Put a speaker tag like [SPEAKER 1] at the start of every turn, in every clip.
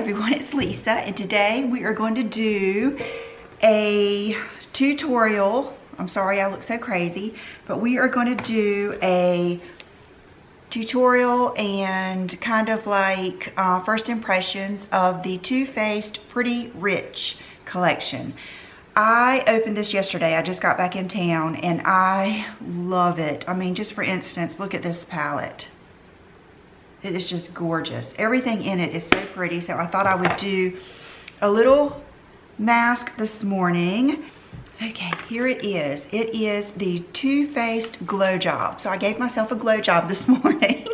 [SPEAKER 1] everyone, it's Lisa, and today we are going to do a tutorial. I'm sorry I look so crazy, but we are going to do a tutorial and kind of like first impressions of the Too Faced Pretty Rich collection. I opened this yesterday. I just got back in town and I love it. I mean, just for instance, look at this palette. It is just gorgeous. Everything in it is so pretty. So I thought I would do a little mask this morning. Okay, here it is. It is the Too Faced Glow Job. So I gave myself a glow job this morning.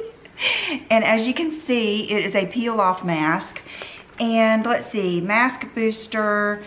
[SPEAKER 1] And as you can see, it is a peel off mask. And let's see, mask booster.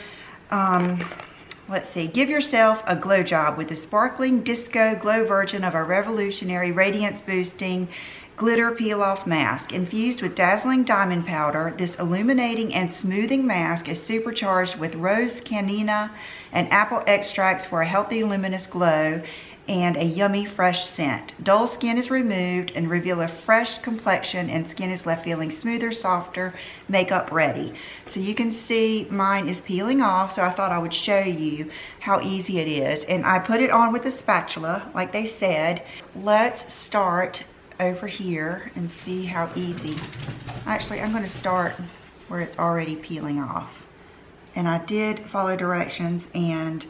[SPEAKER 1] Let's see, give yourself a glow job with the sparkling disco glow version of our revolutionary radiance boosting glitter peel off mask. Infused with dazzling diamond powder, this illuminating and smoothing mask is supercharged with rose canina and apple extracts for a healthy luminous glow and a yummy fresh scent. Dull skin is removed and reveal a fresh complexion, and skin is left feeling smoother, softer, makeup ready. So you can see mine is peeling off, so I thought I would show you how easy it is. And I put it on with a spatula like they said. Let's start over here and see how easy. Actually, I'm going to start where it's already peeling off. And I did follow directions and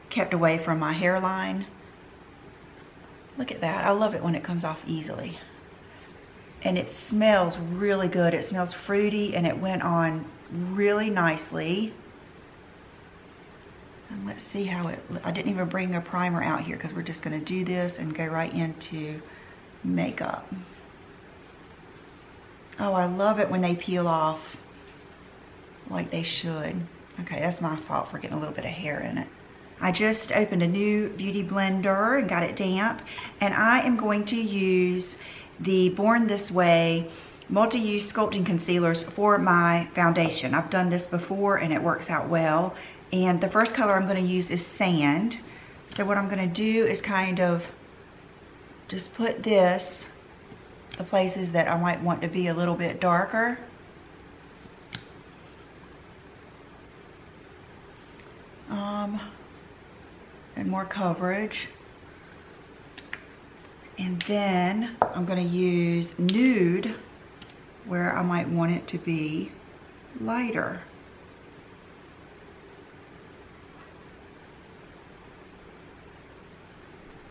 [SPEAKER 1] kept away from my hairline. Look at that. I love it when it comes off easily. And it smells really good. It smells fruity and it went on really nicely. And let's see how it, I didn't even bring a primer out here because we're just going to do this and go right into makeup. Oh, I love it when they peel off like they should. Okay, that's my fault for getting a little bit of hair in it. I just opened a new beauty blender and got it damp, and I am going to use the Born This Way multi-use sculpting concealers for my foundation. I've done this before and it works out well. And the first color I'm going to use is Sand. So what I'm going to do is kind of just put this the places that I might want to be a little bit darker. And more coverage. And then I'm going to use Nude where I might want it to be lighter.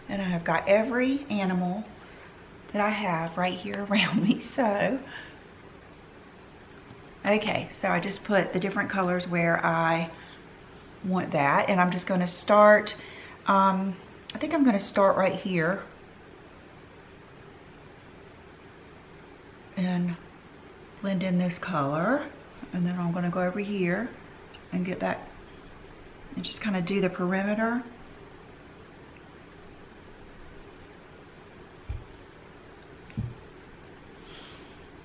[SPEAKER 1] And I have got every animal that I have right here around me. So, okay, so I just put the different colors where I want that. And I'm just going to start, I think I'm going to start right here. And blend in this color. And then I'm going to go over here and get that, and just kind of do the perimeter.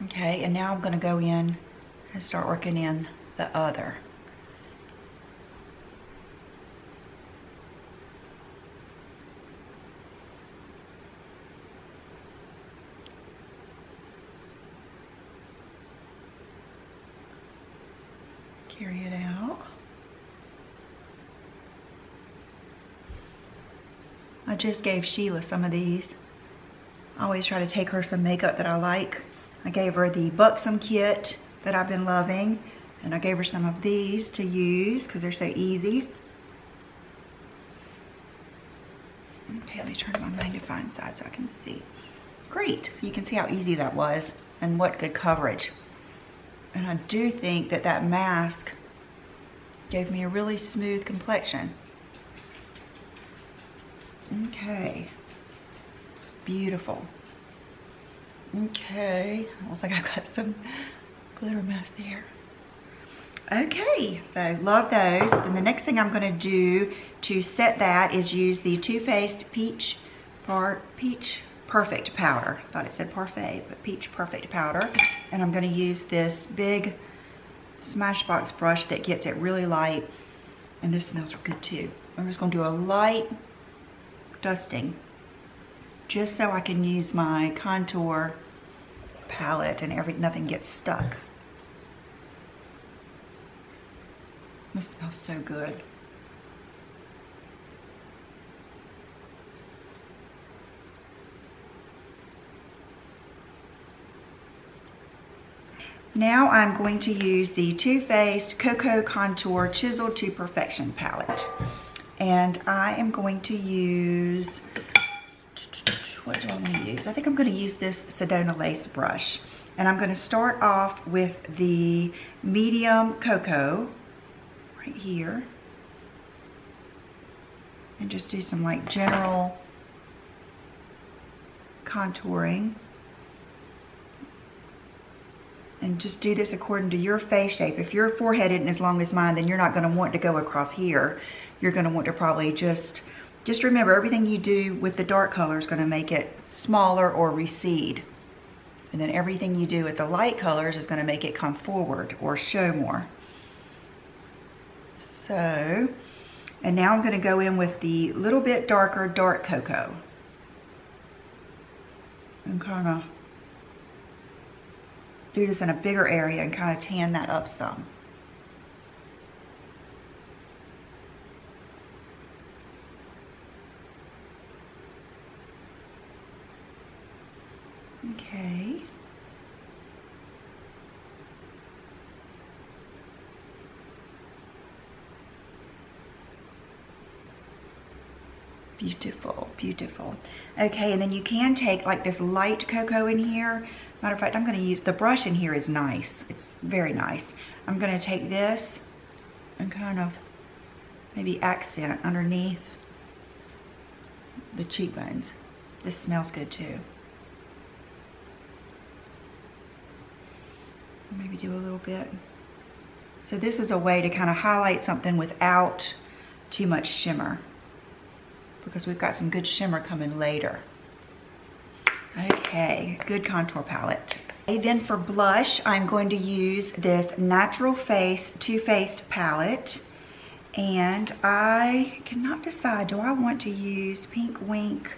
[SPEAKER 1] Okay, and now I'm going to go in and start working in the other. Carry it out. I just gave Sheila some of these. I always try to take her some makeup that I like. I gave her the Buxom kit that I've been loving, and I gave her some of these to use because they're so easy. Okay, let me turn to my magnifying side so I can see. Great, so you can see how easy that was and what good coverage. And I do think that that mask gave me a really smooth complexion. Okay, beautiful. Okay, looks like I've got some glitter mask there. Okay, so love those. And the next thing I'm going to do to set that is use the Too Faced Peach Perfect powder. I thought it said parfait, but Peach Perfect powder. And I'm going to use this big Smashbox brush that gets it really light. And this smells good too. I'm just going to do a light dusting just so I can use my contour palette and nothing gets stuck. This smells so good. Now I'm going to use the Too Faced Cocoa Contour Chiseled to Perfection palette. And I am going to use, what do I want to use? I think I'm going to use this Sedona Lace brush. And I'm going to start off with the medium cocoa right here. And just do some like general contouring. And just do this according to your face shape. If your forehead isn't as long as mine, then you're not going to want to go across here. You're going to want to probably just remember, everything you do with the dark color is going to make it smaller or recede. And then everything you do with the light colors is going to make it come forward or show more. So, and now I'm going to go in with the little bit darker dark cocoa. And kind of do this in a bigger area and kind of tan that up some. Okay. Beautiful, beautiful. Okay, and then you can take like this light cocoa in here. Matter of fact, I'm going to use, the brush in here is nice. It's very nice. I'm going to take this and kind of maybe accent underneath the cheekbones. This smells good too. Maybe do a little bit. So this is a way to kind of highlight something without too much shimmer, because we've got some good shimmer coming later. Okay, good contour palette. Okay, then for blush, I'm going to use this Natural Face Too Faced palette. And I cannot decide, do I want to use Pink Wink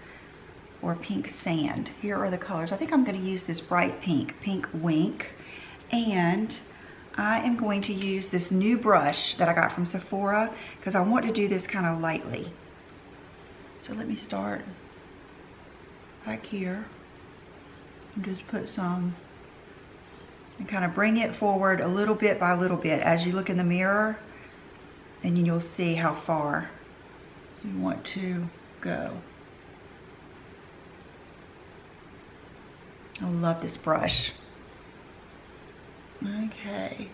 [SPEAKER 1] or Pink Sand? Here are the colors. I think I'm going to use this bright pink, Pink Wink. And I am going to use this new brush that I got from Sephora, because I want to do this kind of lightly. So let me start back here and just put some, and kind of bring it forward a little bit by little bit as you look in the mirror, and you'll see how far you want to go. I love this brush. Okay.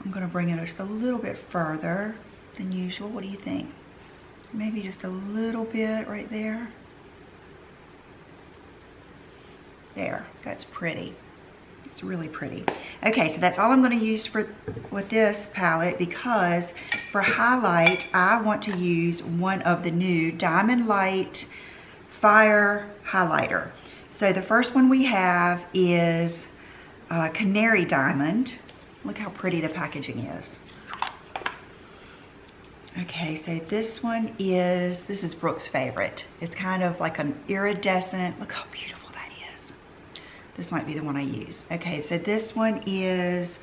[SPEAKER 1] I'm going to bring it just a little bit further than usual. What do you think? Maybe just a little bit right there. There, that's pretty. It's really pretty. Okay, so that's all I'm going to use with this palette, because for highlight, I want to use one of the new Diamond Light Fire Highlighter. So the first one we have is Canary Diamond. Look how pretty the packaging is. Okay, so this one is, this is Brooke's favorite. It's kind of like an iridescent, look how beautiful that is. This might be the one I use. Okay, so this one is,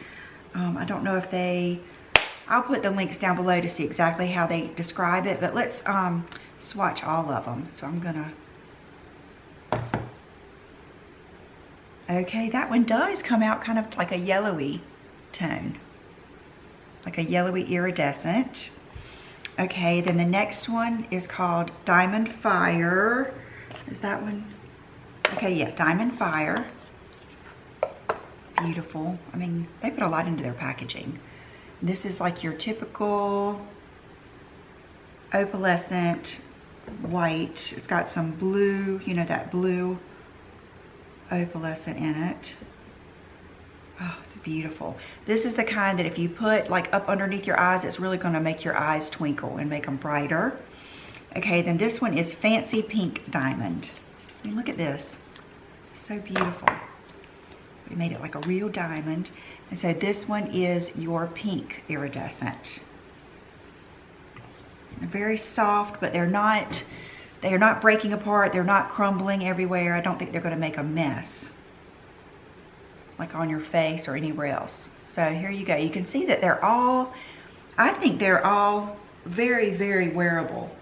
[SPEAKER 1] I don't know if they, I'll put the links down below to see exactly how they describe it, but let's swatch all of them. So I'm gonna, okay, that one does come out kind of like a yellowy tone, like a yellowy iridescent. Okay, then the next one is called Diamond Fire. Is that one? Okay, yeah, Diamond Fire. Beautiful. I mean, they put a lot into their packaging. This is like your typical opalescent white. It's got some blue, you know, that blue opalescent in it. Oh, it's beautiful. This is the kind that if you put like up underneath your eyes, it's really going to make your eyes twinkle and make them brighter. Okay, then this one is Fancy Pink Diamond. I mean, look at this. So beautiful. We made it like a real diamond. And so this one is your pink iridescent. They're very soft, but they are not breaking apart. They're not crumbling everywhere. I don't think they're going to make a mess like on your face or anywhere else. So here you go. You can see that they're all, I think they're all very, very wearable.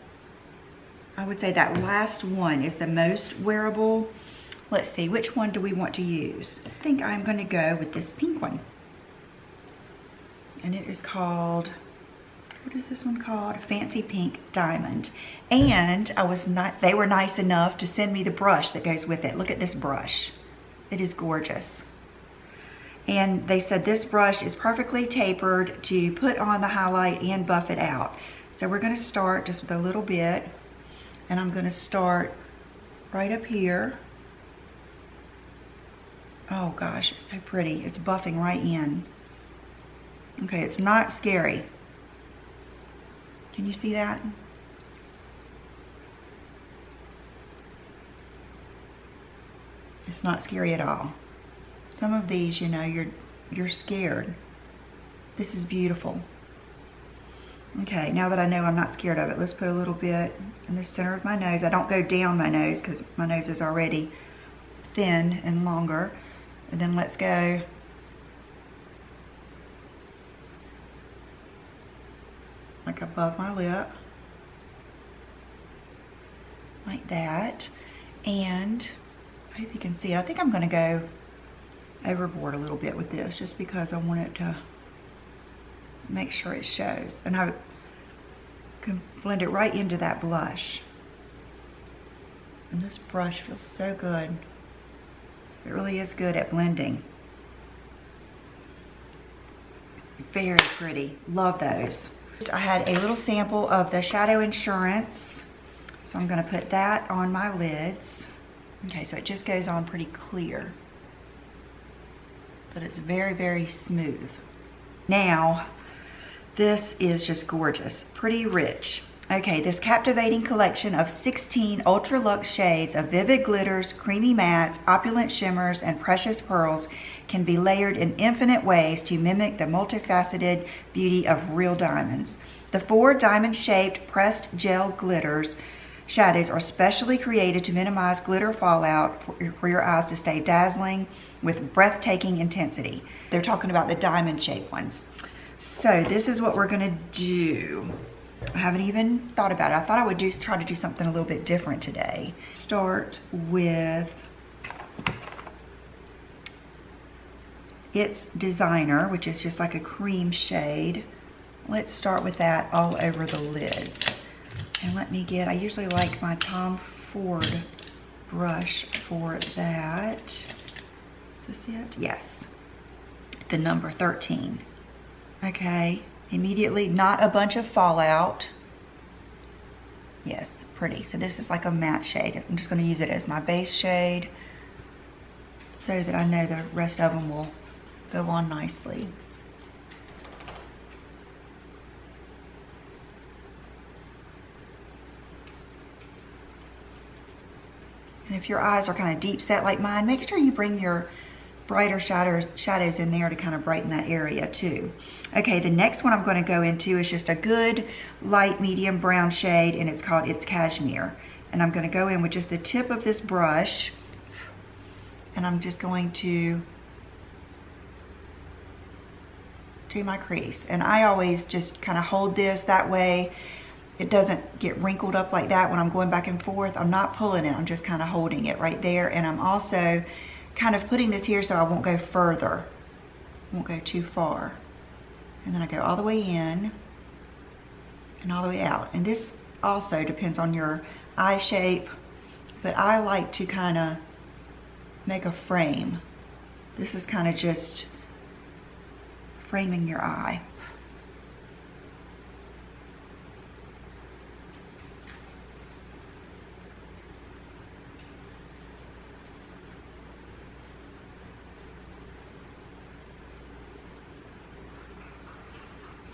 [SPEAKER 1] I would say that last one is the most wearable. Let's see, which one do we want to use? I think I'm gonna go with this pink one. And it is called, what is this one called? Fancy Pink Diamond. And they were nice enough to send me the brush that goes with it. Look at this brush. It is gorgeous. And they said this brush is perfectly tapered to put on the highlight and buff it out. So we're gonna start just with a little bit, and I'm gonna start right up here. Oh gosh, it's so pretty. It's buffing right in. Okay, it's not scary. Can you see that? It's not scary at all. Some of these, you know, you're scared. This is beautiful. Okay, now that I know I'm not scared of it, let's put a little bit in the center of my nose. I don't go down my nose because my nose is already thin and longer. And then let's go like above my lip, like that. And I hope you can see it. I think I'm gonna go overboard a little bit with this just because I want it to make sure it shows. And I can blend it right into that blush. And this brush feels so good. It really is good at blending. Very pretty. Love those. I had a little sample of the Shadow Insurance. So I'm going to put that on my lids. Okay, so it just goes on pretty clear. But it's very, very smooth. Now, this is just gorgeous. Pretty rich. Okay, this captivating collection of 16 ultra luxe shades of vivid glitters, creamy mattes, opulent shimmers, and precious pearls can be layered in infinite ways to mimic the multifaceted beauty of real diamonds. The 4 diamond-shaped pressed gel glitters shadows are specially created to minimize glitter fallout for your eyes to stay dazzling with breathtaking intensity. They're talking about the diamond-shaped ones. So this is what we're gonna do. I haven't even thought about it. I thought I would try to do something a little bit different today. Start with It's Designer, which is just like a cream shade. Let's start with that all over the lids. And let me get, I usually like my Tom Ford brush for that. Is this it? Yes. The number 13. Okay. Immediately, not a bunch of fallout. Yes, pretty. So this is like a matte shade. I'm just going to use it as my base shade so that I know the rest of them will go on nicely. And if your eyes are kind of deep set like mine, make sure you bring your brighter shadows in there to kind of brighten that area too. Okay, the next one I'm going to go into is just a good light medium brown shade, and it's called It's Cashmere. And I'm going to go in with just the tip of this brush, and I'm just going to do my crease. And I always just kind of hold this that way it doesn't get wrinkled up like that when I'm going back and forth. I'm not pulling it, I'm just kind of holding it right there. And I'm also kind of putting this here so I won't go further, won't go too far. And then I go all the way in and all the way out. And this also depends on your eye shape, but I like to kind of make a frame. This is kind of just framing your eye.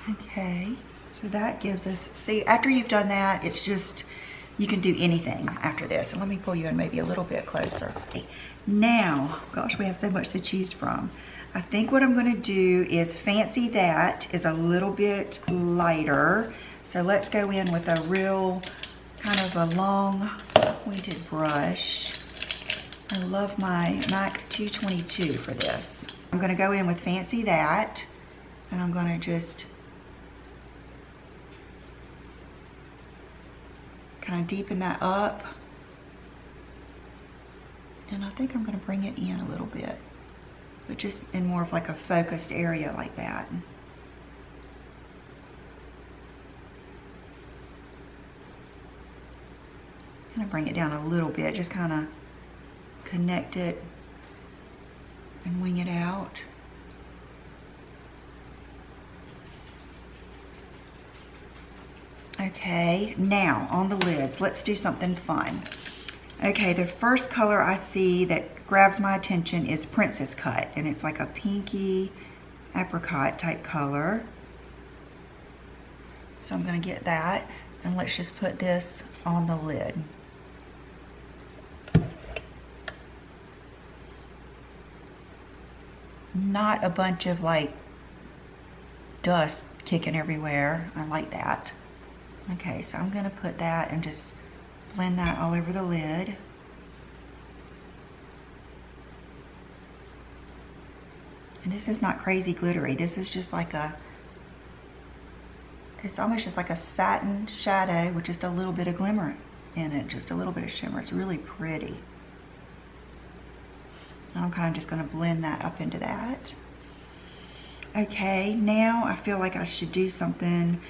[SPEAKER 1] Okay, so that gives us, see, after you've done that, it's just, you can do anything after this. And let me pull you in maybe a little bit closer. Now, gosh, we have so much to choose from. I think what I'm gonna do is Fancy That is a little bit lighter. So let's go in with a real kind of a long pointed brush. I love my MAC 222 for this. I'm gonna go in with Fancy That, and I'm gonna just kind of deepen that up. And I think I'm gonna bring it in a little bit, but just in more of like a focused area like that. I'm gonna bring it down a little bit, just kind of connect it and wing it out. Okay, now on the lids, let's do something fun. Okay, the first color I see that grabs my attention is Princess Cut, and it's like a pinky apricot type color. So I'm gonna get that, and let's just put this on the lid. Not a bunch of like dust kicking everywhere. I like that. Okay, so I'm gonna put that and just blend that all over the lid. And this is not crazy glittery. This is just like a, it's almost just like a satin shadow with just a little bit of glimmer in it, just a little bit of shimmer. It's really pretty. And I'm kind of just gonna blend that up into that. Okay, now I feel like I should do something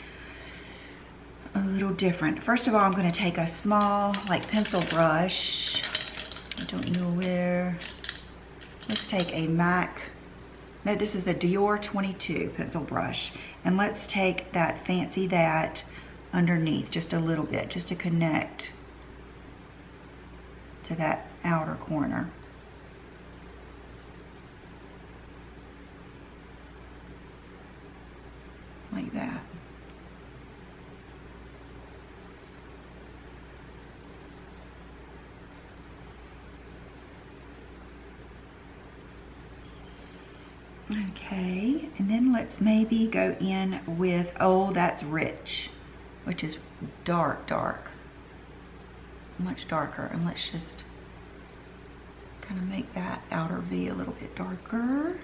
[SPEAKER 1] a little different. First of all, I'm going to take a small like pencil brush. I don't know where. Let's take a MAC. No, this is the Dior 22 pencil brush. And let's take that Fancy That underneath just a little bit, just to connect to that outer corner. Like that. Okay, and then let's maybe go in with Oh That's Rich, which is dark, much darker. And let's just kind of make that outer V a little bit darker.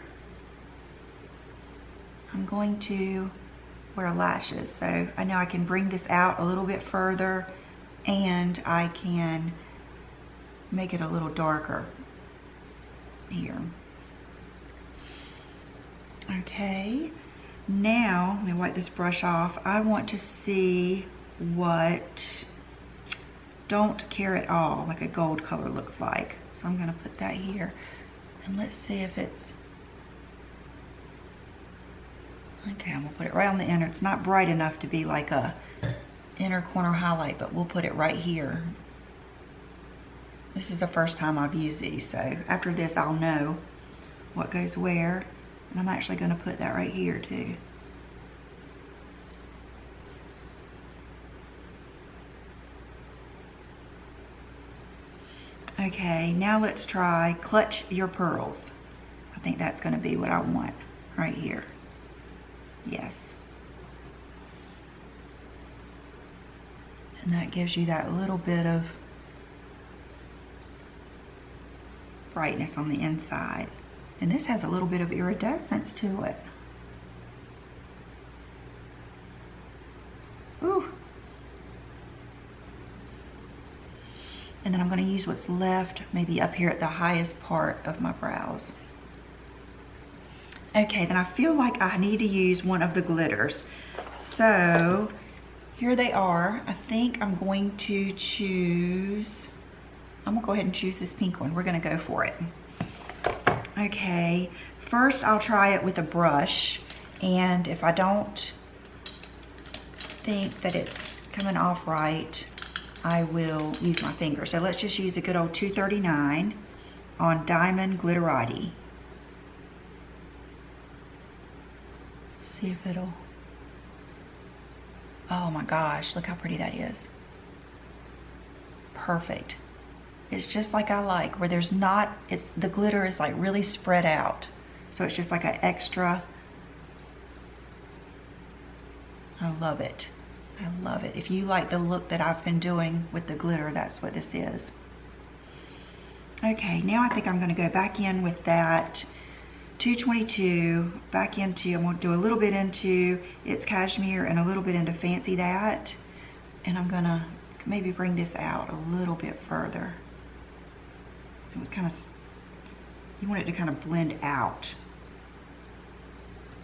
[SPEAKER 1] I'm going to wear lashes, so I know I can bring this out a little bit further, and I can make it a little darker here. Okay, now let me wipe this brush off. I want to see what Don't Care at All, like a gold color, looks like. So I'm gonna put that here, and let's see if it's okay. I'm gonna put it right on the inner. It's not bright enough to be like a inner corner highlight, but we'll put it right here. This is the first time I've used these, so after this I'll know what goes where. And I'm actually gonna put that right here too. Okay, now let's try Clutch Your Pearls. I think that's gonna be what I want right here. Yes. And that gives you that little bit of brightness on the inside. And this has a little bit of iridescence to it. Ooh. And then I'm going to use what's left maybe up here at the highest part of my brows. Okay, then I feel like I need to use one of the glitters. So here they are. I think I'm going to choose, I'm gonna go ahead and choose this pink one. We're gonna go for it. Okay, first I'll try it with a brush, and if I don't think that it's coming off right, I will use my finger. So let's just use a good old 239 on Diamond Glitterati. See if it'll, oh my gosh, look how pretty that is. Perfect. It's just like I like, where there's not, it's, the glitter is like really spread out. So it's just like an extra, I love it. I love it. If you like the look that I've been doing with the glitter, that's what this is. Okay, now I think I'm gonna go back in with that 222 back into, I'm going to do a little bit into It's Cashmere and a little bit into Fancy That. And I'm going to maybe bring this out a little bit further. It was kind of, you want it to kind of blend out.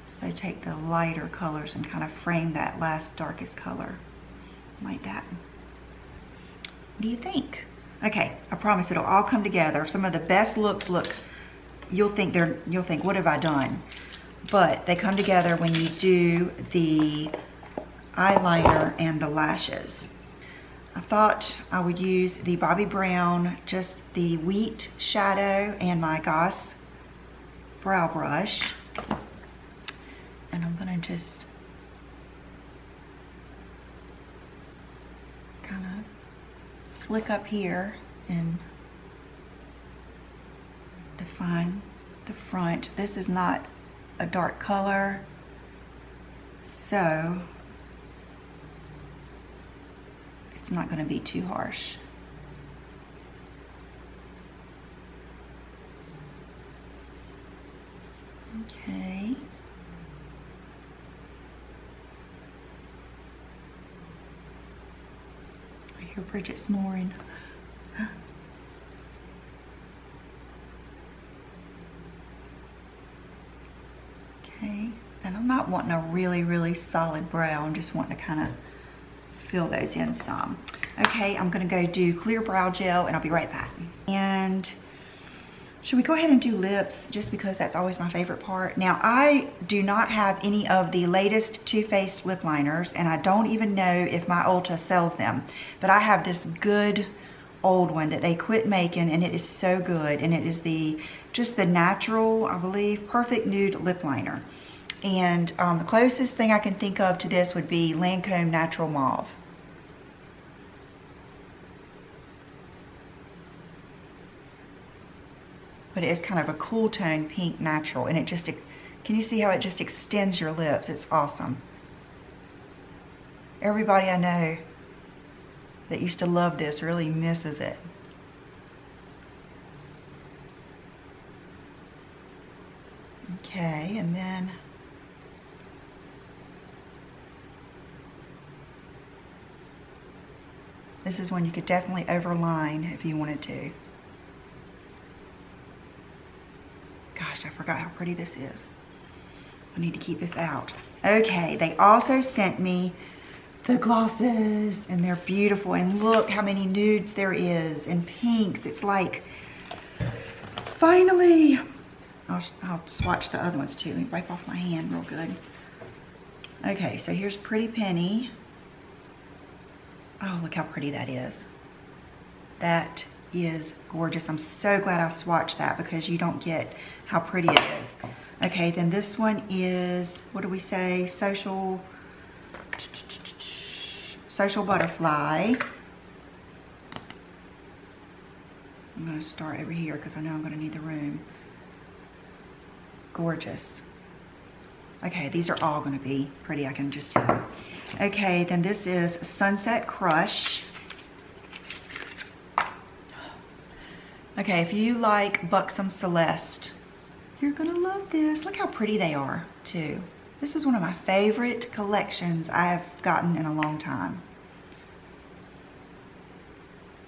[SPEAKER 1] So take the lighter colors and kind of frame that last darkest color like that. What do you think? Okay, I promise it'll all come together. Some of the best looks look, you'll think, what have I done? But they come together when you do the eyeliner and the lashes. I thought I would use the Bobbi Brown, just the wheat shadow and my Goss brow brush. And I'm gonna just kind of flick up here and define the front. This is not a dark color, so it's not going to be too harsh. Okay. I hear Bridget snoring. Okay, and I'm not wanting a really, really solid brow. I'm just wanting to kind of fill those in some. Okay, I'm gonna go do clear brow gel and I'll be right back. And should we go ahead and do lips, just because that's always my favorite part. Now, I do not have any of the latest Too Faced lip liners, and I don't even know if my Ulta sells them, but I have this good old one that they quit making, and it is so good. And it is just the natural, I believe, Perfect Nude lip liner. And the closest thing I can think of to this would be Lancome Natural Mauve. But it is kind of a cool tone pink natural, and it just, can you see how it just extends your lips? It's awesome. Everybody I know that used to love this really misses it. Okay, and then this is one you could definitely overline if you wanted to. Gosh, I forgot how pretty this is. I need to keep this out. Okay, they also sent me the glosses, and they're beautiful. And look how many nudes there is, and pinks. It's like, finally. I'll swatch the other ones too. Let me wipe off my hand real good. Okay, so here's Pretty Penny. Oh, look how pretty that is. That is gorgeous. I'm so glad I swatched that, because you don't get how pretty it is. Okay, then this one is, what do we say? Social Butterfly. I'm going to start over here because I know I'm going to need the room. Gorgeous. Okay, these are all going to be pretty, I can just tell. Okay, then this is Sunset Crush. Okay, if you like Buxom Celeste, you're going to love this. Look how pretty they are, too. This is one of my favorite collections I have gotten in a long time.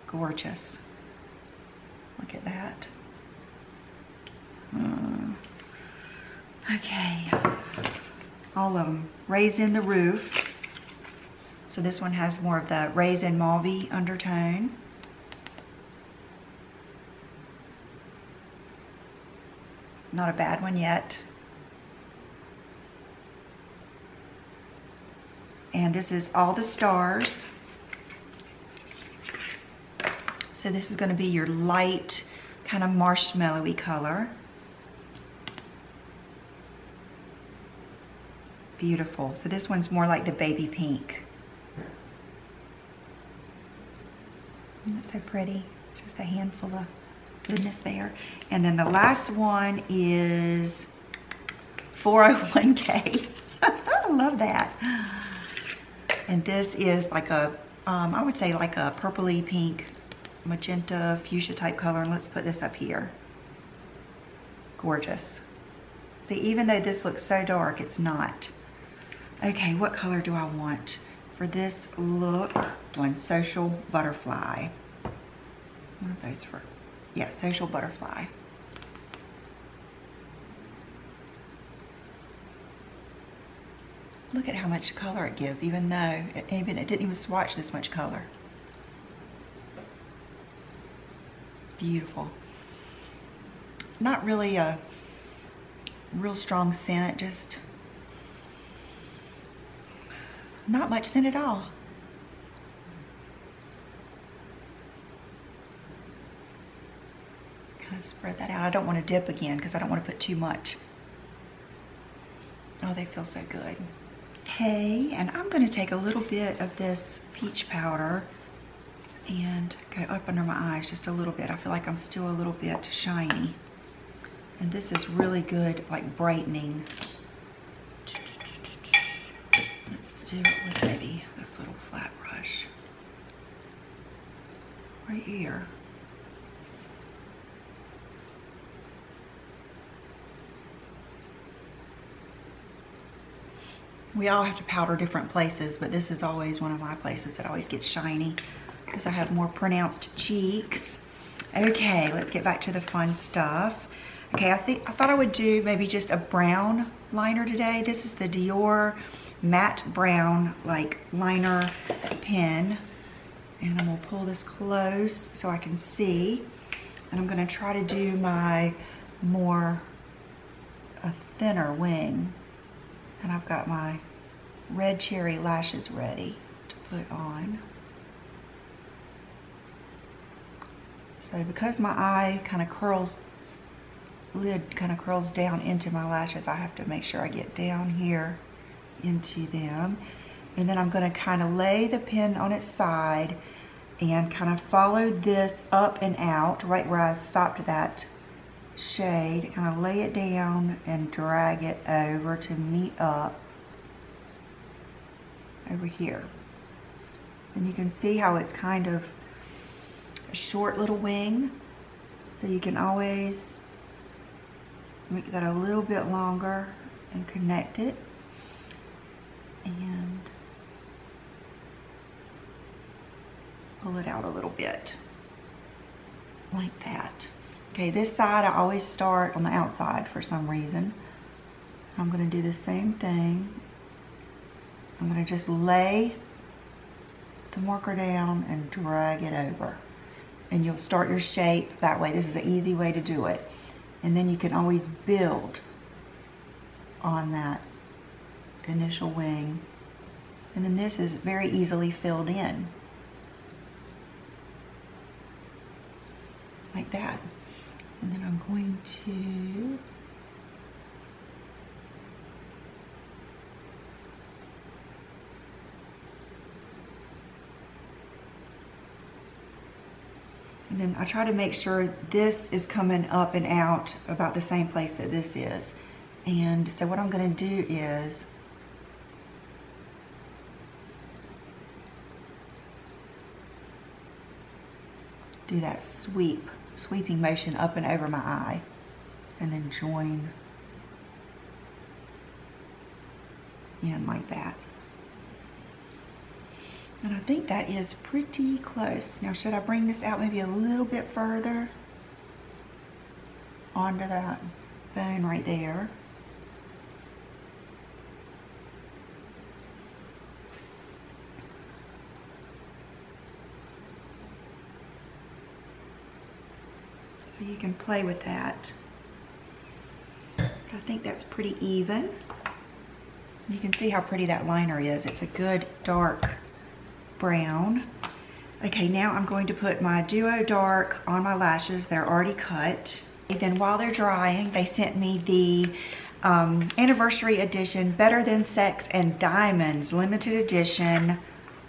[SPEAKER 1] Gorgeous. Look at that. Okay. All of them. Raisin the Roof. So this one has more of the raisin mauve undertone. Not a bad one yet. And this is All the Stars. So this is going to be your light, kind of marshmallowy color. Beautiful. So this one's more like the baby pink. Isn't that so pretty? Just a handful of goodness there. And then the last one is 401k. I love that. And this is like a, I would say like a purpley pink, magenta, fuchsia type color. And let's put this up here. Gorgeous. See, even though this looks so dark, it's not. Okay, what color do I want for this look? One, Social Butterfly. One of those for, yeah, Social Butterfly. Look at how much color it gives, even though it didn't even swatch this much color. Beautiful. Not really a real strong scent, just not much scent at all. Kind of spread that out. I don't want to dip again because I don't want to put too much. Oh, they feel so good. Okay, and I'm going to take a little bit of this peach powder and go up under my eyes just a little bit. I feel like I'm still a little bit shiny. And this is really good, like brightening. Let's do it with maybe this little flat brush right here. We all have to powder different places, but this is always one of my places that always gets shiny because I have more pronounced cheeks. Okay, let's get back to the fun stuff. Okay, I thought I would do maybe just a brown liner today. This is the Dior matte brown like liner pen, and I'm gonna pull this close so I can see. And I'm gonna try to do my a thinner wing. And I've got my red cherry lashes ready to put on. So because my eye kind of curls, lid kind of curls down into my lashes, I have to make sure I get down here into them. And then I'm going to kind of lay the pen on its side and kind of follow this up and out right where I stopped that shade, kind of lay it down and drag it over to meet up over here. And you can see how it's kind of a short little wing, so you can always make that a little bit longer and connect it and pull it out a little bit like that. Okay, this side I always start on the outside for some reason. I'm going to do the same thing. I'm going to just lay the marker down and drag it over. And you'll start your shape that way. This is an easy way to do it. And then you can always build on that initial wing. And then this is very easily filled in. Like that. And then I'm going to and then I try to make sure this is coming up and out about the same place that this is. And so what I'm going to do is do that sweeping motion up and over my eye, and then join in like that. And I think that is pretty close. Now should I bring this out maybe a little bit further onto that bone right there? So you can play with that. But I think that's pretty even. You can see how pretty that liner is. It's a good dark brown. Okay, now I'm going to put my Duo Dark on my lashes. They're already cut. And then while they're drying, they sent me the anniversary edition Better Than Sex and Diamonds limited edition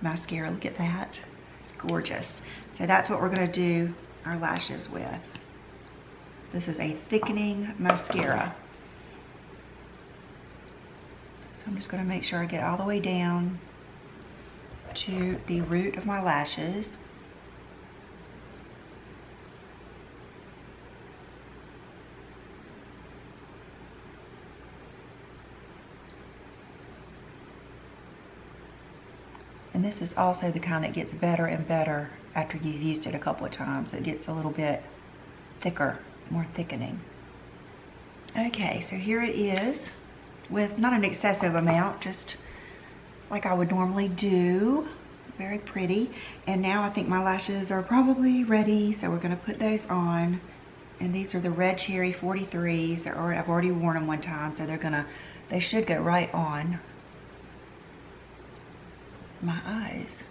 [SPEAKER 1] mascara. Look at that. It's gorgeous. So that's what we're going to do our lashes with. This is a thickening mascara. So I'm just going to make sure I get all the way down to the root of my lashes. And this is also the kind that gets better and better after you've used it a couple of times. It gets a little bit thicker, more thickening. Okay, so here it is with not an excessive amount, just like I would normally do. Very pretty. And now I think my lashes are probably ready, so we're gonna put those on. And these are the Red Cherry 43s. I've already worn them one time, so they should go right on my eyes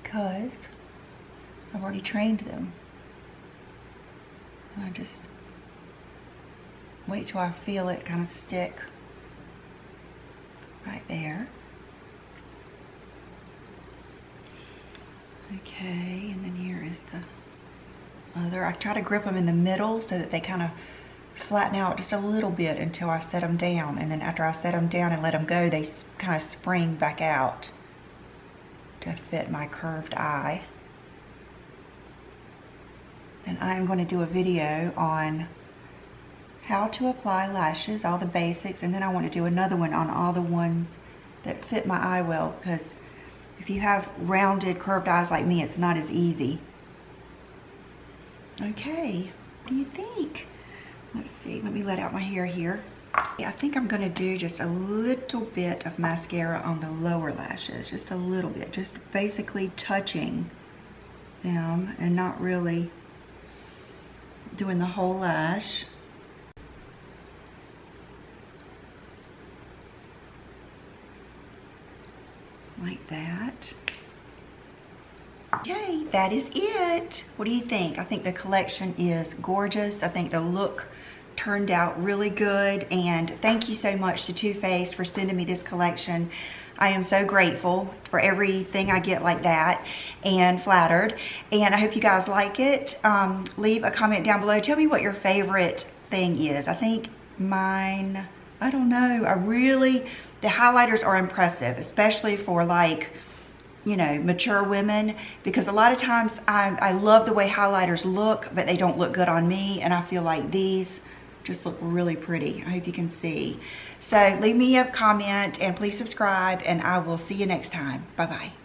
[SPEAKER 1] because I've already trained them. And I just wait till I feel it kind of stick right there. Okay, and then here is the other. I try to grip them in the middle so that they kind of flatten out just a little bit until I set them down. And then after I set them down and let them go, they kind of spring back out to fit my curved eye. And I'm going to do a video on how to apply lashes, all the basics, and then I want to do another one on all the ones that fit my eye well, because if you have rounded, curved eyes like me, it's not as easy. Okay, what do you think? Let's see, let me let out my hair here. Yeah, I think I'm gonna do just a little bit of mascara on the lower lashes, just a little bit, just basically touching them and not really doing the whole lash. Like that. Okay, that is it. What do you think? I think the collection is gorgeous. I think the look turned out really good, and thank you so much to Too Faced for sending me this collection. I am so grateful for everything I get like that, and flattered, and I hope you guys like it. Leave a comment down below. Tell me what your favorite thing is. I think mine, I don't know, the highlighters are impressive, especially for, like, you know, mature women, because a lot of times I love the way highlighters look, but they don't look good on me, and I feel like these just look really pretty. I hope you can see. So leave me a comment and please subscribe, and I will see you next time. Bye-bye.